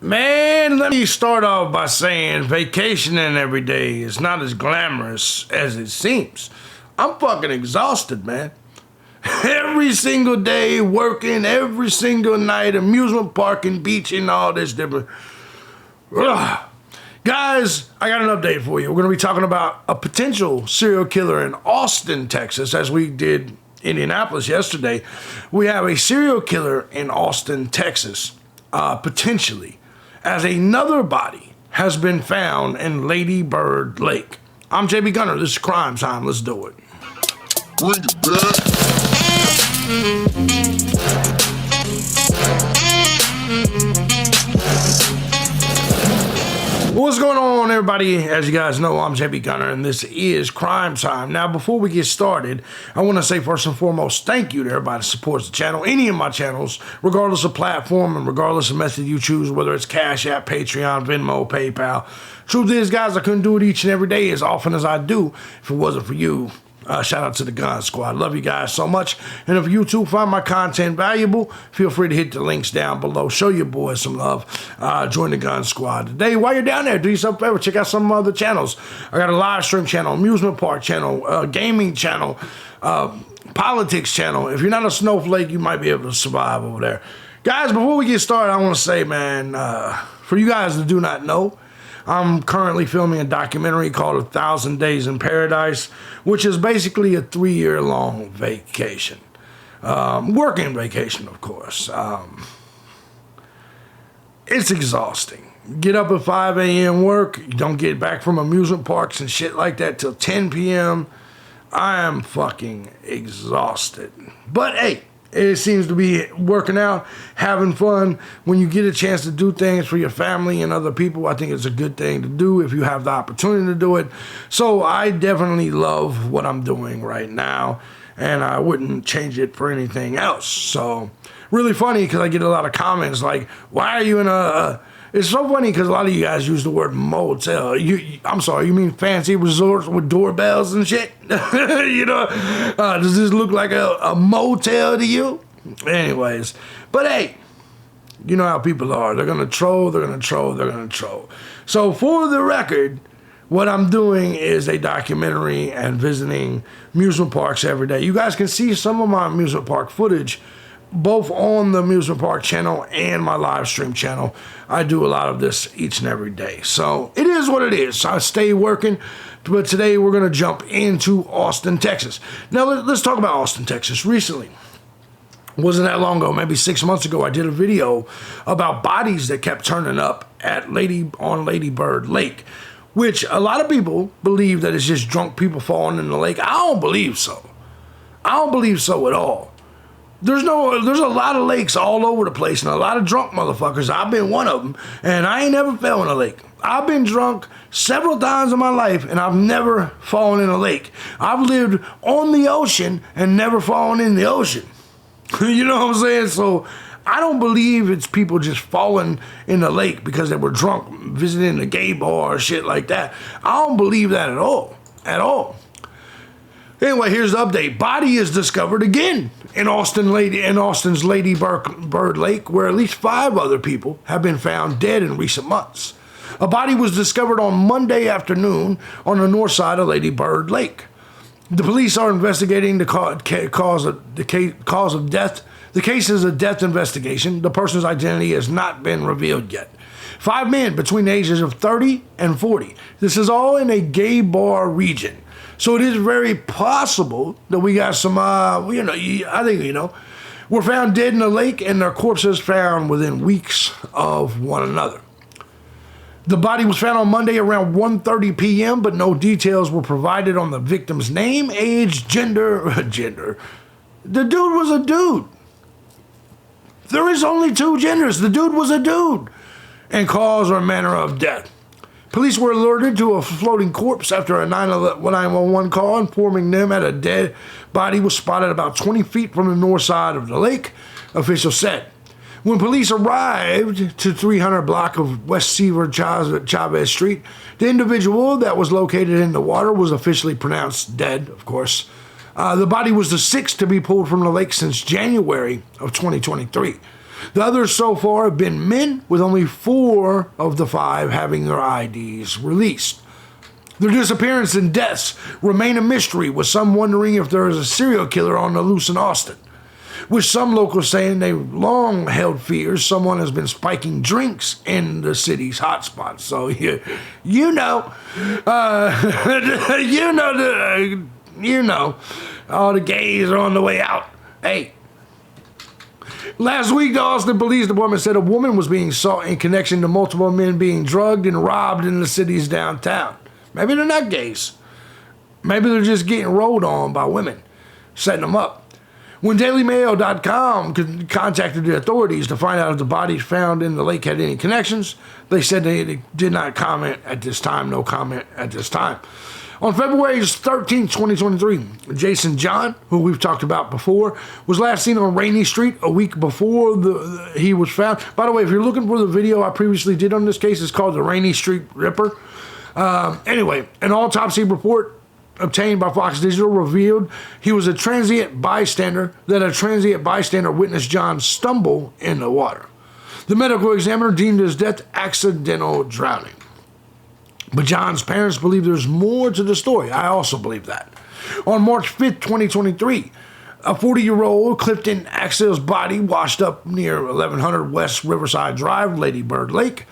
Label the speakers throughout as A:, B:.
A: Man, let me start off by saying vacationing every day is not as glamorous as it seems. I'm fucking exhausted, man. Every single day working, every single night, amusement park and beach and all this different. Ugh. Guys, I got an update for you. We're going to be talking about a potential serial killer in Austin, Texas, as we did Indianapolis yesterday. We have a serial killer in Austin, Texas, potentially, as another body has been found in Lady Bird Lake. I'm thejbgunner. This is Crime Time. Let's do it.
B: Bring it back.
A: What's going on, everybody? As you guys know, I'm thejbgunner, and this is Crime Time. Now, before we get started, I want to say first and foremost, thank you to everybody that supports the channel, any of my channels, regardless of platform and regardless of method you choose, whether it's Cash App, Patreon, Venmo, PayPal. Truth is, guys, I couldn't do it each and every day as often as I do if it wasn't for you. Shout out to the Gun Squad. Love you guys so much. And if you too find my content valuable, feel free to hit the links down below. Show your boys some love. Join the Gun Squad today. While you're down there, do yourself a favor. Check out some other channels. I got a live stream channel, amusement park channel, gaming channel, politics channel. If you're not a snowflake, you might be able to survive over there. Guys, before we get started, I want to say, man, for you guys that do not know, I'm currently filming a documentary called 1,000 Days in Paradise, which is basically a 3-year-long vacation. Working vacation, of course. It's exhausting. Get up at 5 a.m. work. You don't get back from amusement parks and shit like that till 10 p.m. I am fucking exhausted. But hey, it seems to be working out, having fun. When you get a chance to do things for your family and other people, I think it's a good thing to do if you have the opportunity to do it. So I definitely love what I'm doing right now, and I wouldn't change it for anything else. So really funny because I get a lot of comments like, why are you in a... It's so funny because a lot of you guys use the word motel. I'm sorry, you mean fancy resorts with doorbells and shit? You know, does this look like a motel to you? Anyways, but hey, you know how people are. They're going to troll, they're going to troll, they're going to troll. So for the record, what I'm doing is a documentary and visiting amusement parks every day. You guys can see some of my amusement park footage both on the amusement park channel and my live stream channel. I do a lot of this each and every day. So it is what it is. I stay working, but today we're going to jump into Austin, Texas. Now let's talk about Austin, Texas. Recently, wasn't that long ago, maybe 6 months ago, I did a video about bodies that kept turning up at Lady Bird Lake, which a lot of people believe that it's just drunk people falling in the lake. I don't believe so. I don't believe so at all. There's a lot of lakes all over the place and a lot of drunk motherfuckers. I've been one of them, and I ain't never fell in a lake. I've been drunk several times in my life, and I've never fallen in a lake. I've lived on the ocean and never fallen in the ocean. You know what I'm saying? So I don't believe it's people just falling in the lake because they were drunk visiting a gay bar or shit like that. I don't believe that at all. At all. Anyway, here's the update. Body is discovered again in Austin's Lady Bird Lake, where at least 5 other people have been found dead in recent months. A body was discovered on Monday afternoon on the north side of Lady Bird Lake. The police are investigating the cause of death. The case is a death investigation. The person's identity has not been revealed yet. 5 men between the ages of 30 and 40. This is all in a gay bar region. So it is very possible that we got some, I think, were found dead in the lake and their corpses found within weeks of one another. The body was found on Monday around 1:30 p.m., but no details were provided on the victim's name, age, gender. The dude was a dude. There is only 2 genders. The dude was a dude. And cause or manner of death. Police were alerted to a floating corpse after a 911 call informing them that a dead body was spotted about 20 feet from the north side of the lake, officials said. When police arrived to 300 block of West Seaver Chavez Street, the individual that was located in the water was officially pronounced dead, of course. The body was the 6th to be pulled from the lake since January of 2023. The others so far have been men, with only 4 of the 5 having their IDs released. Their disappearance and deaths remain a mystery, with some wondering if there is a serial killer on the loose in Austin, with some locals saying they've long held fears someone has been spiking drinks in the city's hotspots. So you know, all the gays are on the way out. Hey. Last week, the Austin Police Department said a woman was being sought in connection to multiple men being drugged and robbed in the city's downtown. Maybe they're not gays. Maybe they're just getting rolled on by women, setting them up. When DailyMail.com contacted the authorities to find out if the bodies found in the lake had any connections, they said they did not comment at this time. No comment at this time. On February 13, 2023, Jason John, who we've talked about before, was last seen on Rainey Street a week before he was found. By the way, if you're looking for the video I previously did on this case, it's called the Rainey Street Ripper. Anyway, an autopsy report obtained by Fox Digital revealed he was a transient bystander, witnessed John stumble in the water. The medical examiner deemed his death accidental drowning. But John's parents believe there's more to the story. I also believe that. On March 5th, 2023, a 40-year-old Clifton Axel's body washed up near 1100 West Riverside Drive, Lady Bird Lake.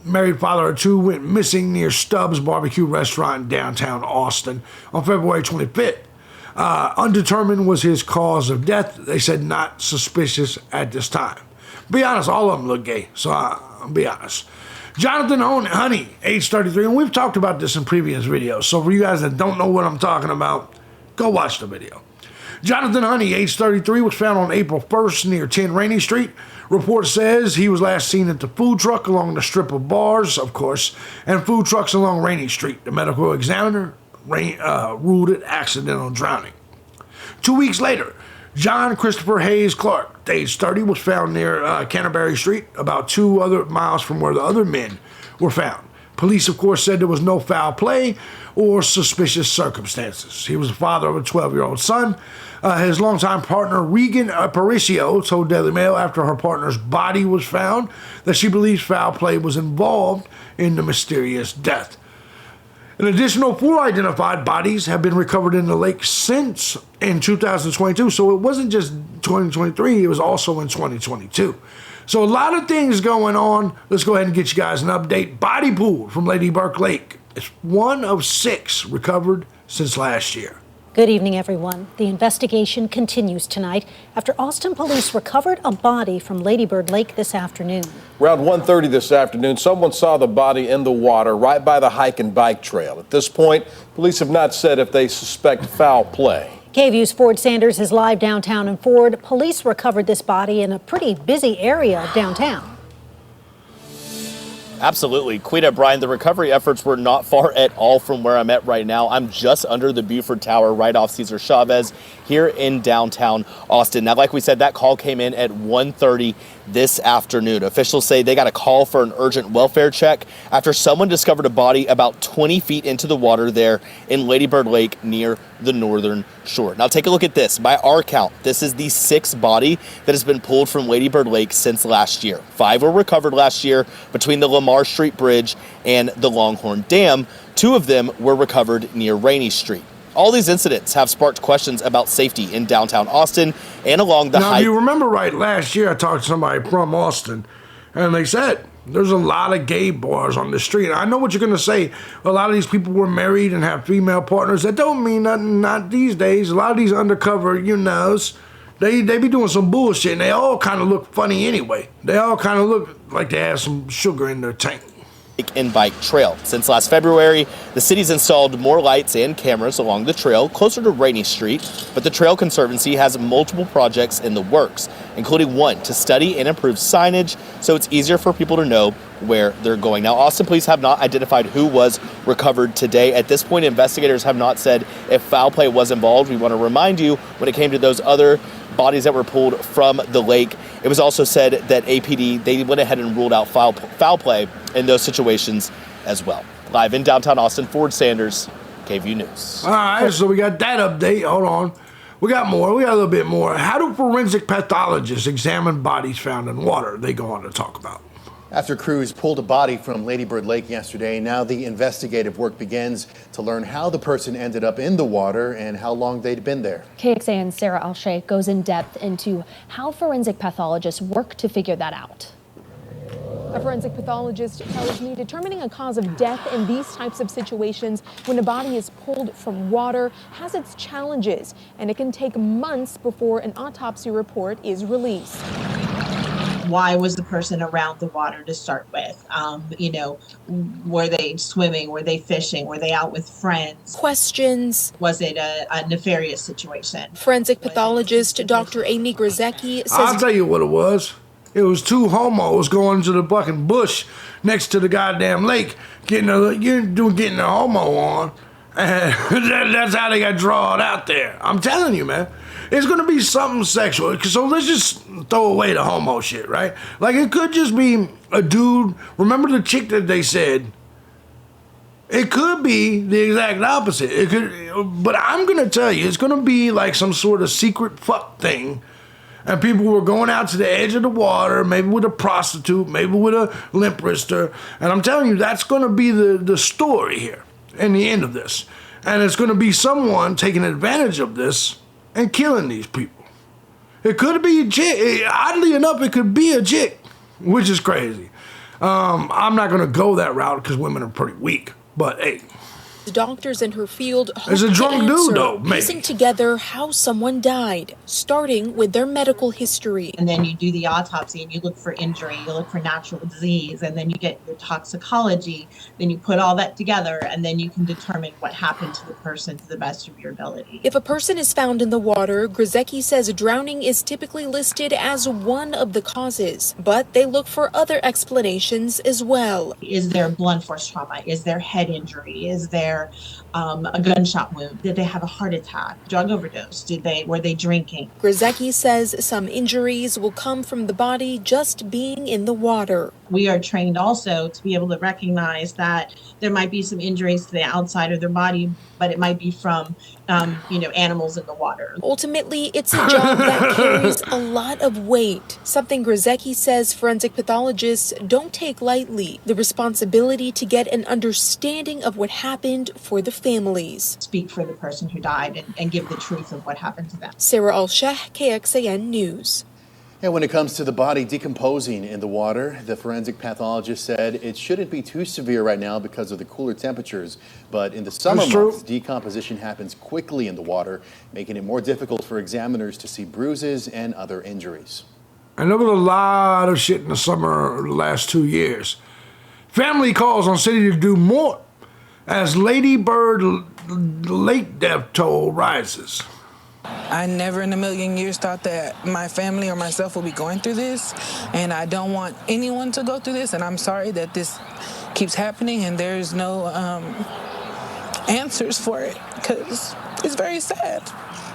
A: Married father of 2 went missing near Stubbs Barbecue Restaurant in downtown Austin on February 25th. Undetermined was his cause of death. They said not suspicious at this time. Be honest, all of them look gay, so I'll be honest. Jonathan Honey, age 33, and we've talked about this in previous videos, so for you guys that don't know what I'm talking about, go watch the video. Jonathan Honey, age 33, was found on April 1st near 10 Rainey Street. Report says he was last seen at the food truck along the strip of bars, of course, and food trucks along Rainey Street. The medical examiner ruled it accidental drowning. 2 weeks later, John Christopher Hayes Clark, age 30, was found near Canterbury Street, about 2 other miles from where the other men were found. Police, of course, said there was no foul play or suspicious circumstances. He was the father of a 12-year-old son. His longtime partner, Regan Aparicio, told Daily Mail after her partner's body was found that she believes foul play was involved in the mysterious death. An additional 4 identified bodies have been recovered in the lake since in 2022. So it wasn't just 2023, it was also in 2022. So a lot of things going on. Let's go ahead and get you guys an update. Body pool from Lady Bird Lake. It's 1 of 6 recovered since last year.
C: Good evening, everyone. The investigation continues tonight after Austin police recovered a body from Lady Bird Lake this afternoon.
D: Around 1:30 this afternoon, someone saw the body in the water right by the hike and bike trail. At this point, police have not said if they suspect foul play.
C: KVU's Ford Sanders is live downtown in Ford. Police recovered this body in a pretty busy area downtown.
E: Absolutely. Quita, Brian, the recovery efforts were not far at all from where I'm at right now. I'm just under the Buford Tower right off Cesar Chavez here in downtown Austin. Now, like we said, that call came in at 1:30 this afternoon. Officials say they got a call for an urgent welfare check after someone discovered a body about 20 feet into the water there in Lady Bird Lake near the northern shore. Now take a look at this. By our count, this is the 6th body that has been pulled from Lady Bird Lake since last year. 5 were recovered last year between the Lamar Street Bridge and the Longhorn Dam. 2 of them were recovered near Rainey Street. All these incidents have sparked questions about safety in downtown Austin and along the
A: Now, if you remember right, last year I talked to somebody from Austin, and they said there's a lot of gay bars on the street. I know what you're going to say. A lot of these people were married and have female partners. That don't mean nothing, not these days. A lot of these undercover, they be doing some bullshit, and they all kind of look funny anyway. They all kind of look like they have some sugar in their tank.
E: And bike trail. Since last February, the city's installed more lights and cameras along the trail closer to Rainey Street, but the Trail Conservancy has multiple projects in the works, including one to study and improve signage so it's easier for people to know where they're going. Now, Austin police have not identified who was recovered today. At this point, investigators have not said if foul play was involved. We want to remind you, when it came to those other bodies that were pulled from the lake, it was also said that APD, they went ahead and ruled out foul play in those situations as well. Live in downtown Austin, Ford Sanders, KVU News.
A: All right, so we got that update. Hold on. We got more. We got a little bit more. How do forensic pathologists examine bodies found in water? They go on to talk about.
F: After crews pulled a body from Lady Bird Lake yesterday, now the investigative work begins to learn how the person ended up in the water and how long they'd been there.
G: KXAN's Sarah Alshay goes in depth into how forensic pathologists work to figure that out.
H: A forensic pathologist tells me determining a cause of death in these types of situations when a body is pulled from water has its challenges, and it can take months before an autopsy report is released.
I: Why was the person around the water to start with? Were they swimming? Were they fishing? Were they out with friends?
J: Questions.
I: Was it a nefarious situation?
J: Forensic pathologist Dr. Amy Grzecki says...
A: I'll tell you what it was. It was two homos going to the fucking bush next to the goddamn lake, getting a homo on. And that's how they got drawn out there. I'm telling you, man. It's going to be something sexual. So let's just throw away the homo shit, right? Like, it could just be a dude. Remember the chick that they said? It could be the exact opposite. It could, but I'm going to tell you, it's going to be like some sort of secret fuck thing. And people were going out to the edge of the water, maybe with a prostitute, maybe with a limp wrister. And I'm telling you, that's going to be the story here and the end of this. And it's going to be someone taking advantage of this and killing these people. It could be a chick. Oddly enough, it could be a chick, which is crazy. I'm not going to go that route because women are pretty weak. But hey.
J: The doctors in her field
A: There's a drunk dude, though, maybe.
J: Piecing together how someone died, starting with their medical history.
I: And then you do the autopsy and you look for injury, you look for natural disease, and then you get your toxicology. Then you put all that together, and then you can determine what happened to the person to the best of your ability.
J: If a person is found in the water, Grzecki says drowning is typically listed as one of the causes, but they look for other explanations as well.
I: Is there blunt force trauma? Is there head injury? Is there a gunshot wound? Did they have a heart attack? Drug overdose? Were they drinking?
J: Grzecki says some injuries will come from the body just being in the water.
I: We are trained also to be able to recognize that there might be some injuries to the outside of their body, but it might be from, animals in the water.
J: Ultimately, it's a job that carries a lot of weight, something Grzecki says forensic pathologists don't take lightly. The responsibility to get an understanding of what happened for the families.
I: Speak for the person who died and give the truth of what happened to them.
J: Sarah Alsheh, KXAN News.
F: And when it comes to the body decomposing in the water, the forensic pathologist said it shouldn't be too severe right now because of the cooler temperatures. But in the summer months, decomposition happens quickly in the water, making it more difficult for examiners to see bruises and other injuries.
A: And there was a lot of shit in the summer the last 2 years. Family calls on city to do more as Lady Bird Lake death toll rises.
K: I never in a million years thought that my family or myself will be going through this, and I don't want anyone to go through this, and I'm sorry that this keeps happening and there's no answers for it, because it's very sad.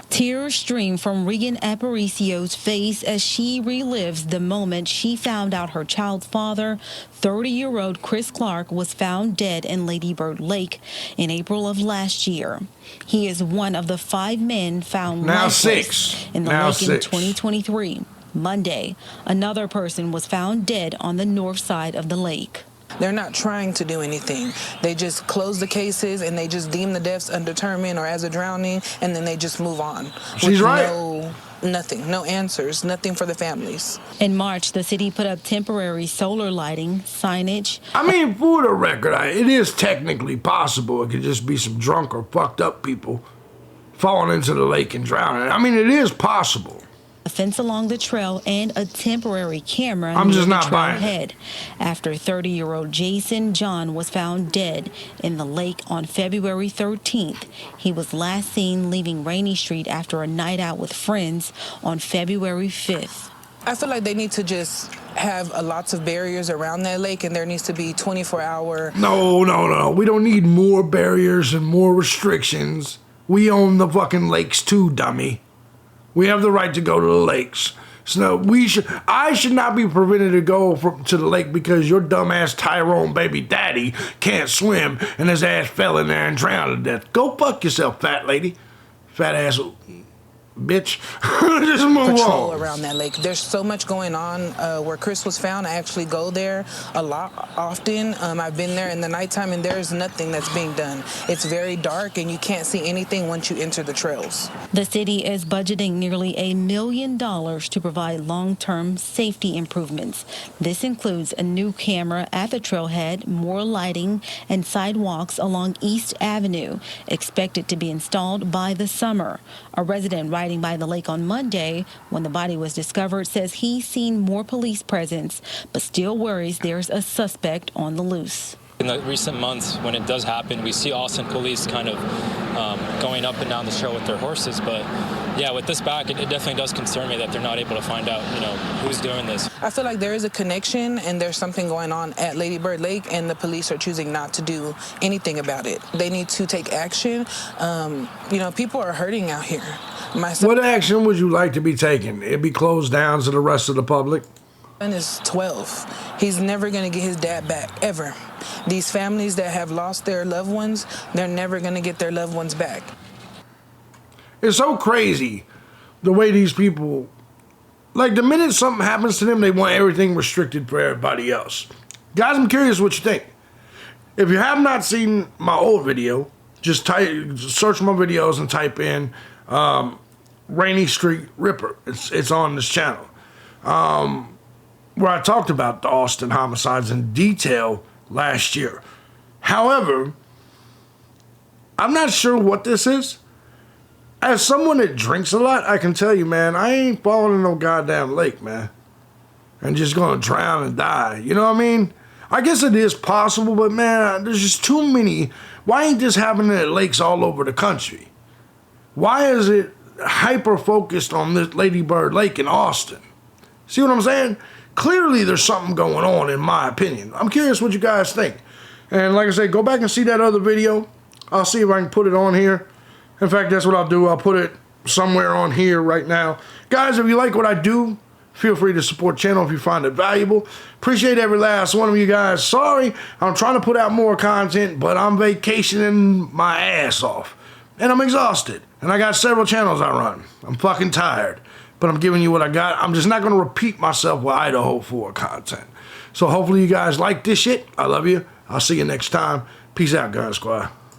L: Tears stream from Regan Aparicio's face as she relives the moment she found out her child's father, 30-year-old Chris Clark, was found dead in Lady Bird Lake in April of last year. He is one of the 5 men found lifeless in the lake in 2023. Monday, another person was found dead on the north side of the lake.
K: They're not trying to do anything. They just close the cases and they just deem the deaths undetermined or as a drowning, and then they just move on.
A: She's right.
K: Nothing, no answers, nothing for the families.
L: In March, the city put up temporary solar lighting, signage.
A: I mean, for the record, it is technically possible. It could just be some drunk or fucked up people falling into the lake and drowning. I mean, it is possible.
L: A fence along the trail and a temporary camera
A: I'm just
L: near
A: not
L: the
A: buying
L: trailhead. After 30-year-old Jason John was found dead in the lake on February 13th. He was last seen leaving Rainey Street after a night out with friends on February 5th.
K: I feel like they need to just have lots of barriers around that lake, and there needs to be 24-hour...
A: No. We don't need more barriers and more restrictions. We own the fucking lakes too, dummy. We have the right to go to the lakes. So I should not be prevented to go to the lake because your dumbass Tyrone baby daddy can't swim and his ass fell in there and drowned to death. Go fuck yourself, fat lady. Fat ass bitch. Just move
K: patrol
A: on.
K: around that lake. There's so much going on. Where Chris was found, I actually go there a lot, often. I've been there in the nighttime, and there's nothing that's being done. It's very dark, and you can't see anything once you enter the trails.
L: The city is budgeting nearly $1 million to provide long-term safety improvements. This includes a new camera at the trailhead, more lighting, and sidewalks along East Avenue, expected to be installed by the summer. A resident riding by the lake on Monday, when the body was discovered, says he's seen more police presence, but still worries there's a suspect on the loose.
M: In the recent months, when it does happen, we see Austin police kind of going up and down the trail with their horses. But yeah, with this back, it definitely does concern me that they're not able to find out, who's doing this.
K: I feel like there is a connection, and there's something going on at Lady Bird Lake, and the police are choosing not to do anything about it. They need to take action. People are hurting out here.
A: What action would you like to be taken? It'd be closed down to the rest of the public?
K: My son is 12. He's never going to get his dad back, ever. These families that have lost their loved ones, they're never going to get their loved ones back.
A: It's so crazy the way these people, like the minute something happens to them, they want everything restricted for everybody else. Guys, I'm curious what you think. If you have not seen my old video, just search my videos and type in Rainey Street Ripper. It's on this channel. Where I talked about the Austin homicides in detail last year. However, I'm not sure what this is. As someone that drinks a lot, I can tell you, man, I ain't falling in no goddamn lake, man. And just gonna drown and die. You know what I mean? I guess it is possible, but man, there's just too many. Why ain't this happening at lakes all over the country? Why is it hyper-focused on this Lady Bird Lake in Austin? See what I'm saying? Clearly there's something going on, in my opinion. I'm curious what you guys think. And like I said, go back and see that other video. I'll see if I can put it on here. In fact, that's what I'll do. I'll put it somewhere on here right now. Guys, if you like what I do, feel free to support the channel if you find it valuable. Appreciate every last one of you guys. Sorry, I'm trying to put out more content, but I'm vacationing my ass off. And I'm exhausted. And I got several channels I run. I'm fucking tired. But I'm giving you what I got. I'm just not going to repeat myself with Idaho 4 content. So hopefully you guys like this shit. I love you. I'll see you next time. Peace out, Gun Squad.